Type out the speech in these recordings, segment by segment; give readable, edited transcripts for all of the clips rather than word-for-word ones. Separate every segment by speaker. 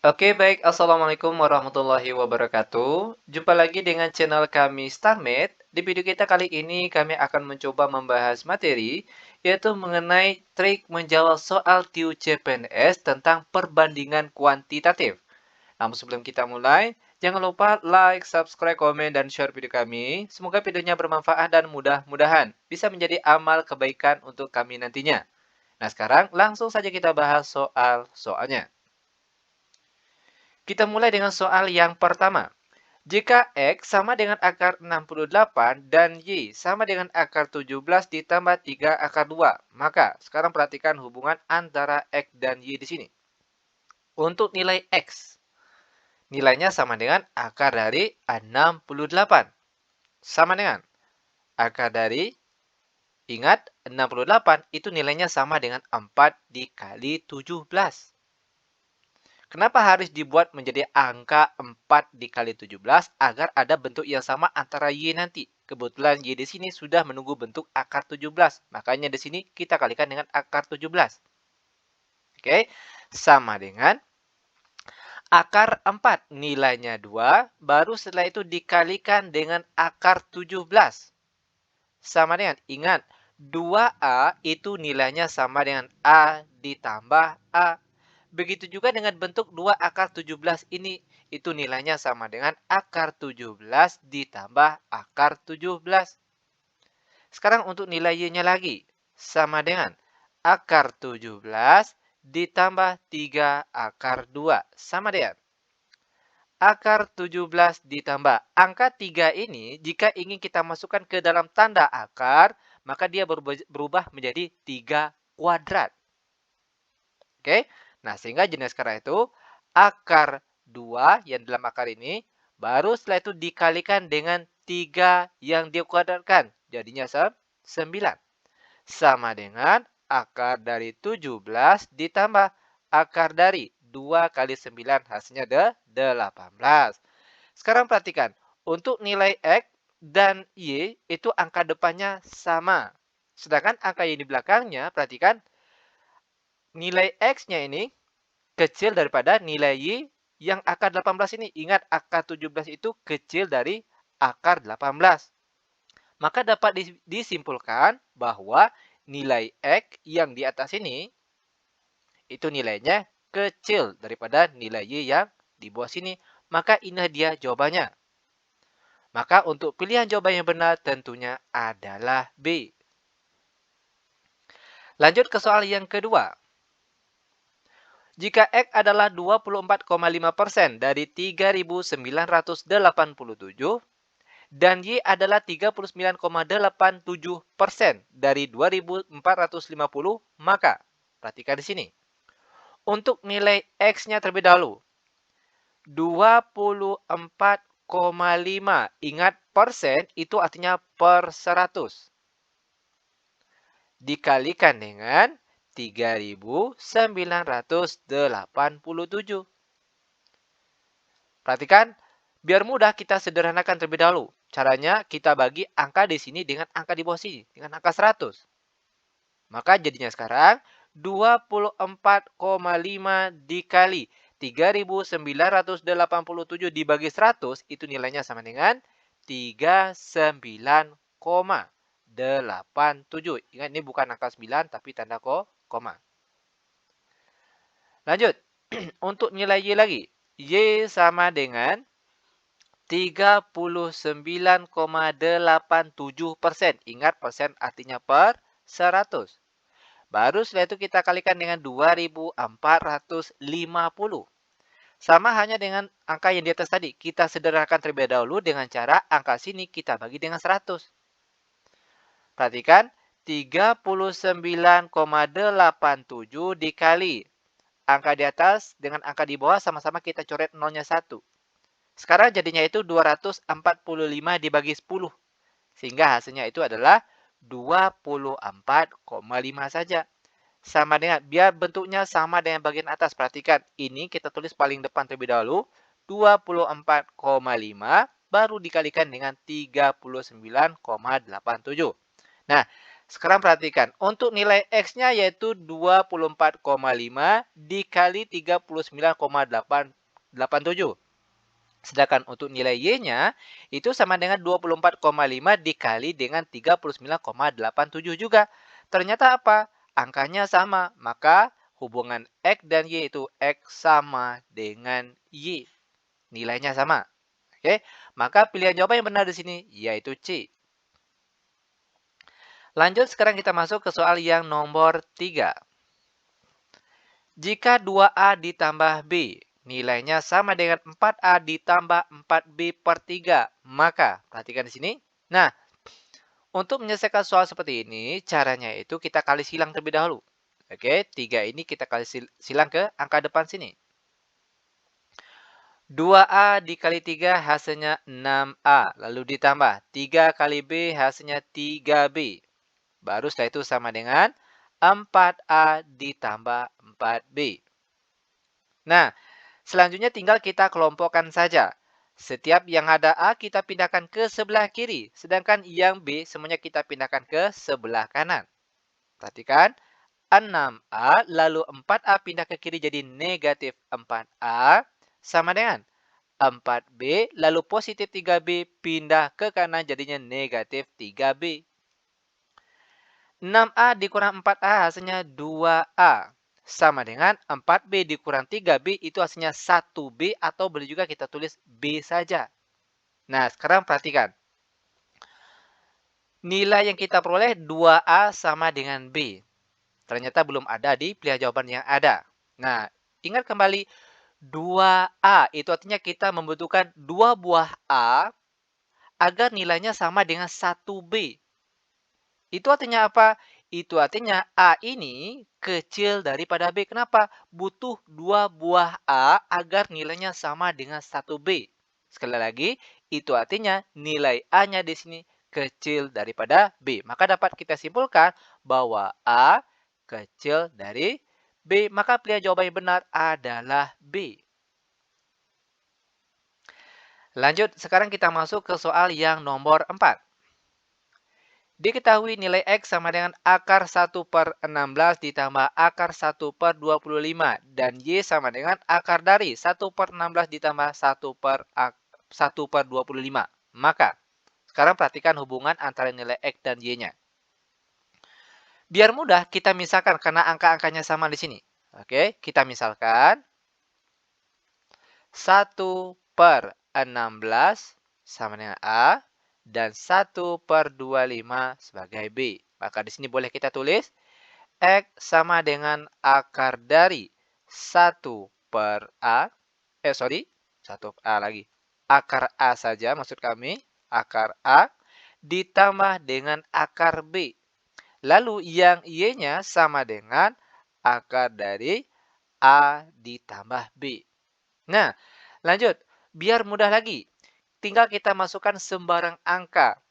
Speaker 1: Oke, baik. Assalamualaikum warahmatullahi wabarakatuh. Jumpa lagi dengan channel kami StarMed. Di video kita kali ini kami akan mencoba membahas materi yaitu mengenai trik menjawab soal TIU CPNS tentang perbandingan kuantitatif. Namun sebelum kita mulai, jangan lupa like, subscribe, komen, dan share video kami. Semoga videonya bermanfaat dan mudah-mudahan bisa menjadi amal kebaikan untuk kami nantinya. Nah, sekarang langsung saja kita bahas soal-soalnya. Kita mulai dengan soal yang pertama. Jika X sama dengan akar 68 dan Y sama dengan akar 17 ditambah 3 akar 2, maka sekarang perhatikan hubungan antara X dan Y di sini. Untuk nilai X, nilainya sama dengan akar dari 68. Sama dengan akar dari, ingat 68 itu nilainya sama dengan 4 dikali 17. Kenapa harus dibuat menjadi angka 4 dikali 17 agar ada bentuk yang sama antara Y nanti? Kebetulan Y di sini sudah menunggu bentuk akar 17. Makanya di sini kita kalikan dengan akar 17. Oke, sama dengan akar 4 nilainya 2, baru setelah itu dikalikan dengan akar 17. Sama dengan, ingat, 2A itu nilainya sama dengan A ditambah A. Begitu juga dengan bentuk 2 akar 17 ini. Itu nilainya sama dengan akar 17 ditambah akar 17. Sekarang untuk nilai Y-nya lagi. Sama dengan akar 17 ditambah 3 akar 2. Sama dengan akar 17 ditambah angka 3 ini, jika ingin kita masukkan ke dalam tanda akar, maka dia berubah menjadi 3 kuadrat. Oke? Nah, sehingga jenis akar itu akar 2 yang dalam akar ini, baru setelah itu dikalikan dengan 3 yang dikuadratkan. Jadinya 9. Sama dengan akar dari 17 ditambah akar dari 2 kali 9 hasilnya 18. Sekarang perhatikan, untuk nilai X dan Y itu angka depannya sama. Sedangkan angka Y di belakangnya, perhatikan, nilai X-nya ini kecil daripada nilai Y yang akar 18 ini. Ingat, akar 17 itu kecil dari akar 18. Maka dapat disimpulkan bahwa nilai X yang di atas ini, itu nilainya kecil daripada nilai Y yang di bawah sini. Maka ini dia jawabannya. Maka untuk pilihan jawaban yang benar tentunya adalah B. Lanjut ke soal yang kedua. Jika X adalah 24,5% dari 3.987 dan Y adalah 39,87% dari 2.450, maka perhatikan di sini. Untuk nilai X-nya terlebih dahulu. 24,5. Ingat, persen itu artinya per 100. Dikalikan dengan 3.987. Perhatikan, biar mudah kita sederhanakan terlebih dahulu. Caranya kita bagi angka di sini dengan angka di bawah sini, dengan angka 100. Maka jadinya sekarang 24,5 dikali 3.987 dibagi 100, itu nilainya sama dengan 39,87. Ingat, ini bukan angka 9 tapi tanda koma. Lanjut. Untuk nilai Y lagi. Y sama dengan 39,87%. Ingat, persen artinya per 100. Baru setelah itu kita kalikan dengan 2.450. Sama hanya dengan angka yang di atas tadi. Kita sederhanakan terlebih dahulu dengan cara angka sini kita bagi dengan 100. Perhatikan, 39,87 dikali angka di atas dengan angka di bawah, sama-sama kita coret nolnya 1. Sekarang jadinya itu 245 dibagi 10. Sehingga hasilnya itu adalah 24,5 saja. Sama dengan, biar bentuknya sama dengan bagian atas. Perhatikan, ini kita tulis paling depan terlebih dahulu. 24,5 baru dikalikan dengan 39,87. Nah, Sekarang perhatikan, untuk nilai X-nya yaitu 24,5 dikali 39,887. Sedangkan untuk nilai Y-nya itu sama dengan 24,5 dikali dengan 39,87 juga. Ternyata apa? Angkanya sama, maka hubungan X dan Y itu X sama dengan Y. Nilainya sama. Oke, maka pilihan jawaban yang benar di sini yaitu C. Lanjut, sekarang kita masuk ke soal yang nomor 3. Jika 2A ditambah B, nilainya sama dengan 4A ditambah 4B per 3, maka, perhatikan di sini. Nah, untuk menyelesaikan soal seperti ini, caranya itu kita kali silang terlebih dahulu. Oke, 3 ini kita kali silang ke angka depan sini. 2A dikali 3 hasilnya 6A, lalu ditambah 3 kali B hasilnya 3B. Baru setelah itu sama dengan 4A ditambah 4B. Nah, selanjutnya tinggal kita kelompokkan saja. Setiap yang ada A kita pindahkan ke sebelah kiri, sedangkan yang B semuanya kita pindahkan ke sebelah kanan. Perhatikan, 6A lalu 4A pindah ke kiri jadi negatif 4A sama dengan 4B lalu positif 3B pindah ke kanan jadinya negatif 3B. 6A dikurang 4A hasilnya 2A. Sama dengan 4B dikurang 3B itu hasilnya 1B atau boleh juga kita tulis B saja. Nah, sekarang perhatikan. Nilai yang kita peroleh 2A sama dengan B. Ternyata belum ada di pilihan jawaban yang ada. Nah, ingat kembali 2A itu artinya kita membutuhkan 2 buah A agar nilainya sama dengan 1B. Itu artinya apa? Itu artinya A ini kecil daripada B. Kenapa? Butuh 2 buah A agar nilainya sama dengan 1B. Sekali lagi, itu artinya nilai A-nya di sini kecil daripada B. Maka dapat kita simpulkan bahwa A kecil dari B. Maka pilihan jawaban yang benar adalah B. Lanjut, sekarang kita masuk ke soal yang nomor 4. Diketahui nilai X sama dengan akar 1 per 16 ditambah akar 1 per 25. Dan Y sama dengan akar dari 1 per 16 ditambah 1 per 25. Maka, sekarang perhatikan hubungan antara nilai X dan Y-nya. Biar mudah, kita misalkan karena angka-angkanya sama di sini. Oke, kita misalkan 1 per 16 sama dengan A. Dan 1 per 25 sebagai B. Maka di sini boleh kita tulis X sama dengan akar dari 1 per A. 1 A lagi. Akar A saja maksud kami. Akar A ditambah dengan akar B. Lalu yang Y-nya sama dengan akar dari A ditambah B. Nah, lanjut. Biar mudah lagi. Tinggal kita masukkan sembarang angka.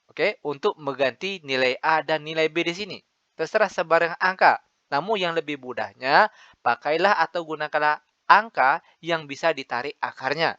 Speaker 1: Oke, untuk mengganti nilai A dan nilai B di sini. Terserah sembarang angka. Namun yang lebih mudahnya, pakailah atau gunakanlah angka yang bisa ditarik akarnya.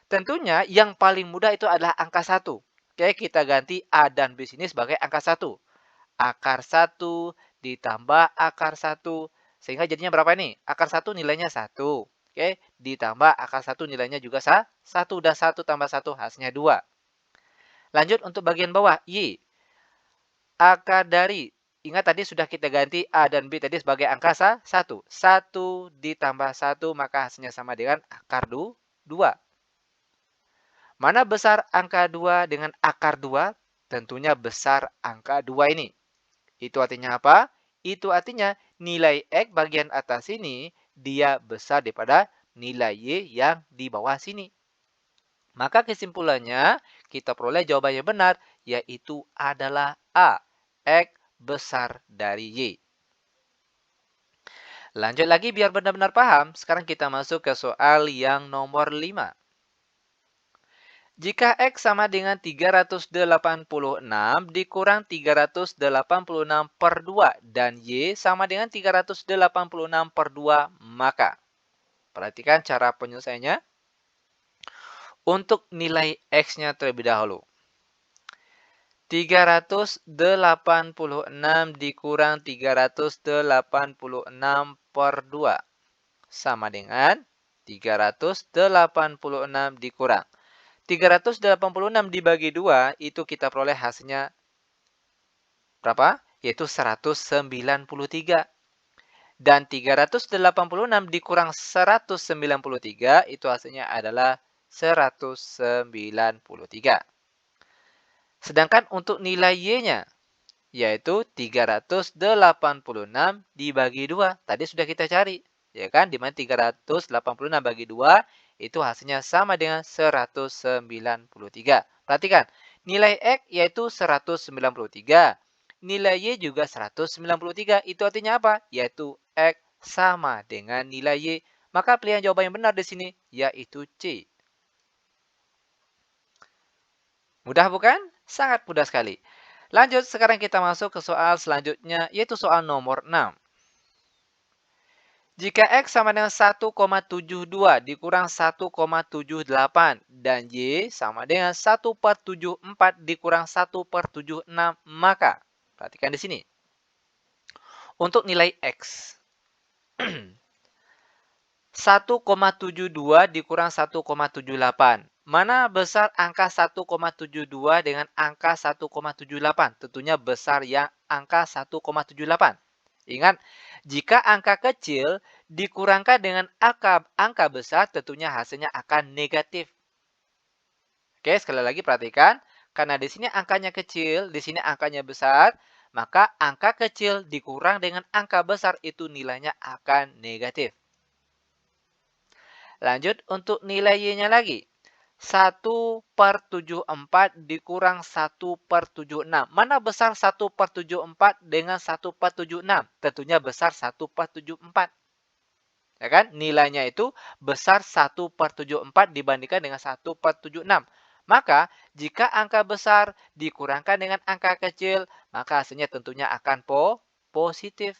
Speaker 1: Tentunya yang paling mudah itu adalah angka 1. Oke, kita ganti A dan B sini sebagai angka 1. Akar 1 ditambah akar 1. Sehingga jadinya berapa nih? Akar 1 nilainya 1. Oke, ditambah akar 1 nilainya juga 1. Dan 1 tambah 1 hasilnya 2. Lanjut untuk bagian bawah, Y. Akar dari, ingat tadi sudah kita ganti A dan B tadi sebagai angka 1. 1 ditambah 1 maka hasilnya sama dengan akar 2. Mana besar angka 2 dengan akar 2? Tentunya besar angka 2 ini. Itu artinya apa? Itu artinya nilai X bagian atas ini dia besar daripada nilai Y yang di bawah sini. Maka kesimpulannya kita peroleh jawaban yang benar yaitu adalah A. X besar dari Y. Lanjut lagi biar benar-benar paham. Sekarang kita masuk ke soal yang nomor 5. Jika X sama dengan 386 dikurang 386 per 2 dan Y sama dengan 386 per 2, maka perhatikan cara penyelesaiannya. Untuk nilai X-nya terlebih dahulu. 386 dikurang 386 per 2 sama dengan 386 dikurang 386 dibagi 2 itu kita peroleh hasilnya berapa? Yaitu 193. Dan 386 dikurang 193 itu hasilnya adalah 193. Sedangkan untuk nilai Y-nya, yaitu 386 dibagi 2. Tadi sudah kita cari. Ya kan? Di mana 386 bagi 2 itu hasilnya sama dengan 193. Perhatikan, nilai X yaitu 193. Nilai Y juga 193. Itu artinya apa? Yaitu X sama dengan nilai Y. Maka pilihan jawaban yang benar di sini yaitu C. Mudah bukan? Sangat mudah sekali. Lanjut, sekarang kita masuk ke soal selanjutnya, yaitu soal nomor 6. Jika X sama dengan 1,72 dikurang 1,78 dan Y sama dengan 1/74 dikurang 1/76, maka perhatikan di sini. Untuk nilai X, 1,72 dikurang 1,78. Mana besar angka 1,72 dengan angka 1,78? Tentunya besar yang angka 1,78. Ingat, jika angka kecil dikurangkan dengan angka besar, tentunya hasilnya akan negatif. Oke, sekali lagi perhatikan. Karena di sini angkanya kecil, di sini angkanya besar, maka angka kecil dikurang dengan angka besar itu nilainya akan negatif. Lanjut untuk nilai Y-nya lagi. 1/74 dikurang 1/76. Mana besar 1/74 dengan 1/76? Tentunya besar 1/74. Ya kan? Nilainya itu besar 1/74 dibandingkan dengan 1/76. Maka, jika angka besar dikurangkan dengan angka kecil, maka hasilnya tentunya akan positif.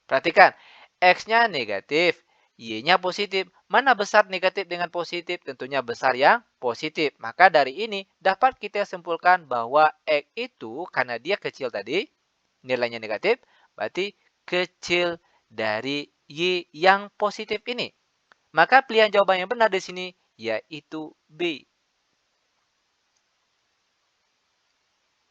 Speaker 1: Perhatikan, X-nya negatif, Y-nya positif. Mana besar negatif dengan positif? Tentunya besar yang positif. Maka dari ini dapat kita simpulkan bahwa X itu karena dia kecil tadi, nilainya negatif, berarti kecil dari Y yang positif ini. Maka pilihan jawaban yang benar di sini yaitu B.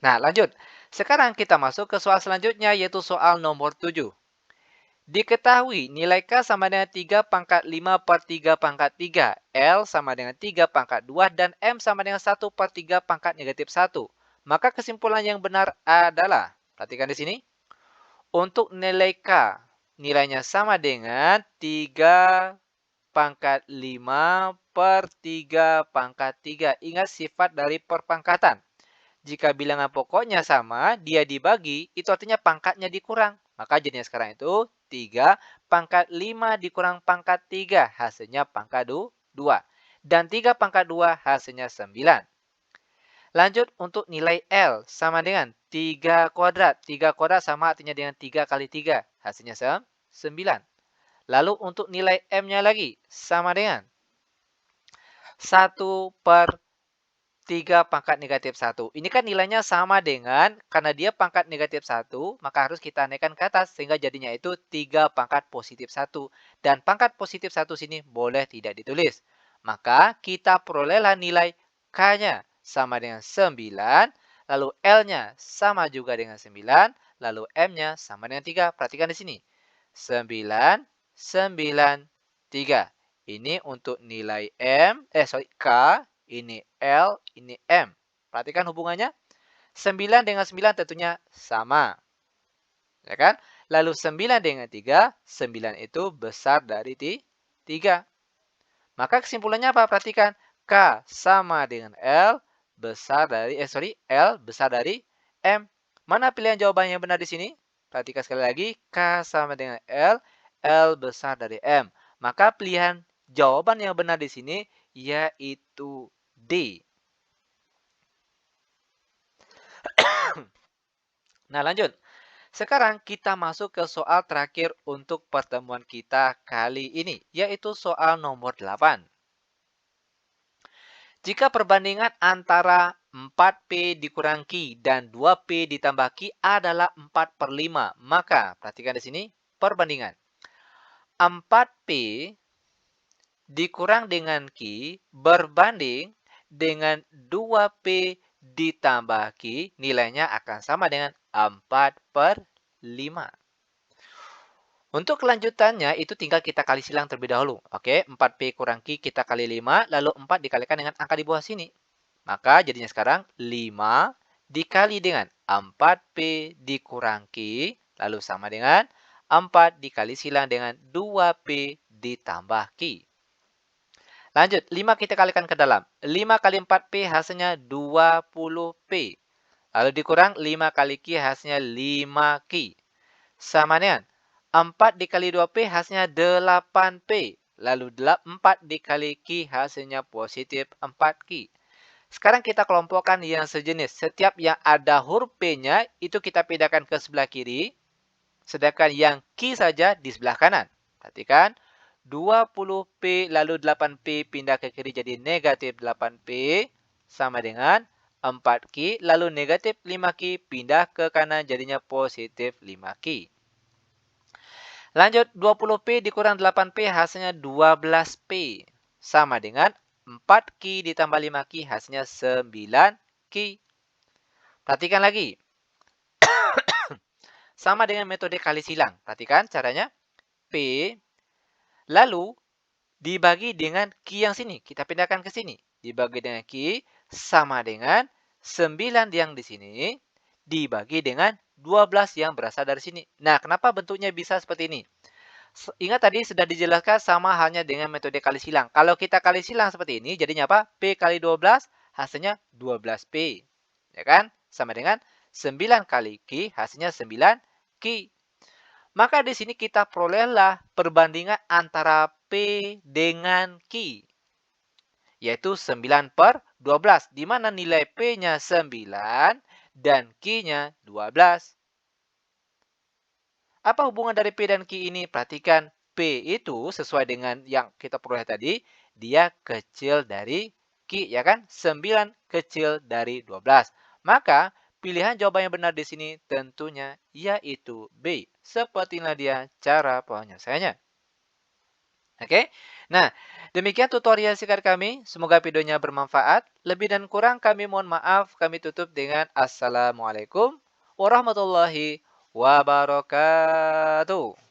Speaker 1: Nah, lanjut. Sekarang kita masuk ke soal selanjutnya yaitu soal nomor 7. Diketahui nilai K sama dengan 3 pangkat 5 per 3 pangkat 3. L sama dengan 3 pangkat 2 dan M sama dengan 1 per 3 pangkat negatif 1. Maka kesimpulan yang benar adalah, perhatikan di sini, untuk nilai K, nilainya sama dengan 3 pangkat 5 per 3 pangkat 3. Ingat sifat dari perpangkatan. Jika bilangan pokoknya sama, dia dibagi, itu artinya pangkatnya dikurang. Maka jadinya sekarang itu 3 pangkat 5 dikurang pangkat 3, hasilnya pangkat 2. Dan 3 pangkat 2 hasilnya 9. Lanjut untuk nilai L sama dengan 3 kuadrat. 3 kuadrat sama artinya dengan 3 kali 3, hasilnya 9. Lalu untuk nilai M-nya lagi sama dengan 1 per 3 pangkat negatif 1. Ini kan nilainya sama dengan, karena dia pangkat negatif 1, maka harus kita naikkan ke atas. Sehingga jadinya itu 3 pangkat positif 1. Dan pangkat positif 1 sini boleh tidak ditulis. Maka kita perolehlah nilai K-nya sama dengan 9. Lalu L-nya sama juga dengan 9. Lalu M-nya sama dengan 3. Perhatikan di sini. 9, 9, 3. Ini untuk nilai K. Ini L, ini M. Perhatikan hubungannya. 9 dengan 9 tentunya sama. Ya kan? Lalu 9 dengan 3, 9 itu besar dari 3. Maka kesimpulannya apa? Perhatikan. K sama dengan L L besar dari M. Mana pilihan jawaban yang benar di sini? Perhatikan sekali lagi. K sama dengan L besar dari M. Maka pilihan jawaban yang benar di sini yaitu D. Nah, lanjut. Sekarang kita masuk ke soal terakhir untuk pertemuan kita kali ini, yaitu soal nomor 8. Jika perbandingan antara 4P dikurang Q dan 2P ditambah Q adalah 4/5. Maka, perhatikan di sini perbandingan. 4P dikurang dengan Q berbanding dengan 2P ditambah Q, nilainya akan sama dengan 4/5. Untuk kelanjutannya, itu tinggal kita kali silang terlebih dahulu. Oke, 4P kurang Q kita kali 5, lalu 4 dikalikan dengan angka di bawah sini. Maka jadinya sekarang 5 dikali dengan 4P dikurang Q, lalu sama dengan 4 dikali silang dengan 2P ditambah Q. Lanjut, 5 kita kalikan ke dalam. 5 kali 4P hasilnya 20P. Lalu dikurang 5 kali Q hasilnya 5Q. Sama dengan 4 dikali 2P hasilnya 8P. Lalu 4 dikali Q hasilnya positif 4Q. Sekarang kita kelompokkan yang sejenis. Setiap yang ada huruf P-nya itu kita pindahkan ke sebelah kiri. Sedangkan yang Q saja di sebelah kanan. Perhatikan. 20P lalu 8P pindah ke kiri jadi negatif 8P. Sama dengan 4Q lalu negatif 5Q pindah ke kanan jadinya positif 5Q. Lanjut, 20P dikurang 8P hasilnya 12P. Sama dengan 4Q ditambah 5Q hasilnya 9Q. Perhatikan lagi. Sama dengan metode kali silang. Perhatikan caranya. P lalu dibagi dengan Q yang sini. Kita pindahkan ke sini. Dibagi dengan Q sama dengan 9 yang di sini dibagi dengan 12 yang berasal dari sini. Nah, kenapa bentuknya bisa seperti ini? Ingat tadi sudah dijelaskan sama halnya dengan metode kali silang. Kalau kita kali silang seperti ini, jadinya apa? P kali 12, hasilnya 12P. Ya kan? Sama dengan 9 kali Q, hasilnya 9Q. Maka di sini kita perolehlah perbandingan antara P dengan Q. Yaitu 9/12. Di mana nilai P-nya 9 dan Q-nya 12. Apa hubungan dari P dan Q ini? Perhatikan, P itu sesuai dengan yang kita peroleh tadi, dia kecil dari Q, ya kan? 9 kecil dari 12. Maka, pilihan jawaban yang benar di sini tentunya yaitu B. Sepertilah dia cara penyelesaiannya. Oke? Nah, demikian tutorial singkat kami. Semoga videonya bermanfaat. Lebih dan kurang kami mohon maaf. Kami tutup dengan Assalamualaikum warahmatullahi wabarakatuh.